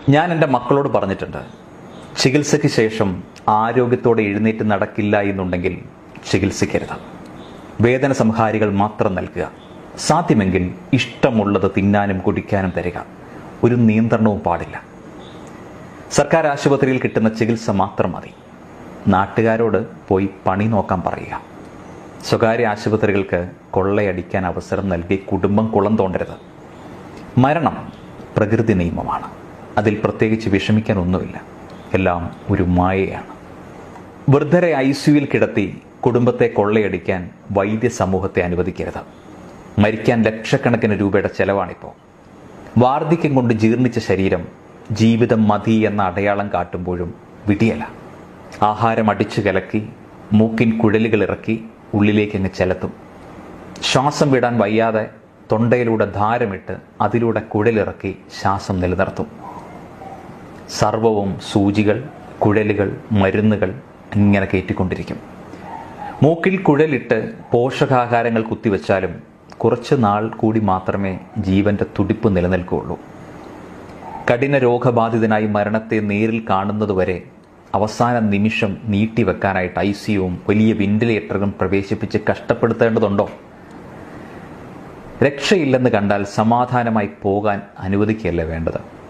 ഞാൻ എൻ്റെ മക്കളോട് പറഞ്ഞിട്ടുണ്ട്, ചികിത്സയ്ക്ക് ശേഷം ആരോഗ്യത്തോടെ എഴുന്നേറ്റ് നടക്കില്ല എന്നുണ്ടെങ്കിൽ ചികിത്സിക്കരുത്. വേദന സംഹാരികൾ മാത്രം നൽകുക. സാധ്യമെങ്കിൽ ഇഷ്ടമുള്ളത് തിന്നാനും കുടിക്കാനും തരിക. ഒരു നിയന്ത്രണവും പാടില്ല. സർക്കാർ ആശുപത്രിയിൽ കിട്ടുന്ന ചികിത്സ മാത്രം മതി. നാട്ടുകാരോട് പോയി പണി നോക്കാൻ പറയുക. സ്വകാര്യ ആശുപത്രികൾക്ക് കൊള്ളയടിക്കാൻ അവസരം നൽകി കുടുംബം കുളം തോണ്ടരുത്. മരണം പ്രകൃതി നിയമമാണ്. അതിൽ പ്രത്യേകിച്ച് വിഷമിക്കാനൊന്നുമില്ല. എല്ലാം ഒരു മായയാണ്. വൃദ്ധരെ ICUവിൽ കിടത്തി കുടുംബത്തെ കൊള്ളയടിക്കാൻ വൈദ്യ സമൂഹത്തെ അനുവദിക്കരുത്. മരിക്കാൻ ലക്ഷക്കണക്കിന് രൂപയുടെ ചെലവാണിപ്പോൾ. വാർദ്ധക്യം കൊണ്ട് ജീർണിച്ച ശരീരം ജീവിതം മതി എന്ന അടയാളം കാട്ടുമ്പോഴും വിധിയല്ല. ആഹാരം അടിച്ചു കലക്കി മൂക്കിൻ കുഴലുകൾ ഇറക്കി ഉള്ളിലേക്കങ്ങ് ചെലുത്തും. ശ്വാസം വിടാൻ വയ്യാതെ തൊണ്ടയിലൂടെ ധാരമിട്ട് അതിലൂടെ കുഴലിറക്കി ശ്വാസം നിലനിർത്തും. സർവവും സൂചികൾ, കുഴലുകൾ, മരുന്നുകൾ ഇങ്ങനെ കയറ്റിക്കൊണ്ടിരിക്കും. മൂക്കിൽ കുഴലിട്ട് പോഷകാഹാരങ്ങൾ കുത്തിവെച്ചാലും കുറച്ച് നാൾ കൂടി മാത്രമേ ജീവന്റെ തുടിപ്പ് നിലനിൽക്കുകയുള്ളൂ. കഠിന രോഗബാധിതനായി മരണത്തെ നേരിൽ കാണുന്നതുവരെ അവസാന നിമിഷം നീട്ടിവെക്കാനായിട്ട് ICUവും വലിയ വെന്റിലേറ്ററും പ്രവേശിപ്പിച്ച് കഷ്ടപ്പെടുത്തേണ്ടതുണ്ടോ? രക്ഷയില്ലെന്ന് കണ്ടാൽ സമാധാനമായി പോകാൻ അനുവദിക്കുകയല്ലേ വേണ്ടത്.